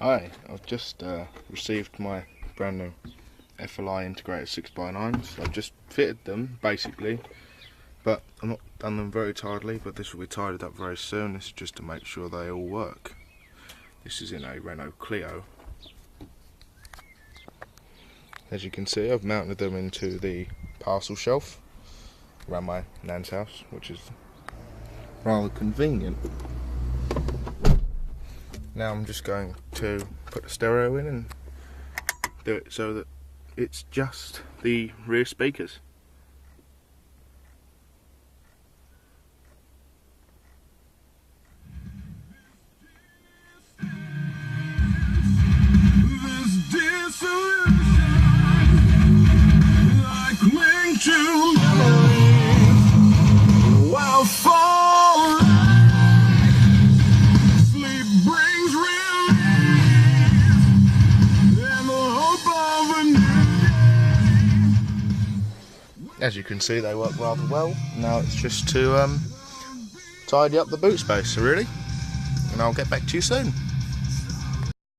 Hi, I've just received my brand new FLI integrator 6x9s. I've just fitted them basically, but I've not done them very tidily, but this will be tidied up very soon. This is just to make sure they all work. This is in a Renault Clio. As you can see, I've mounted them into the parcel shelf around my nan's house, which is rather convenient. Now I'm just going to put the stereo in and do it so that it's just the rear speakers. As you can see, they work rather well. Now it's just to tidy up the boot space, really, and I'll get back to you soon.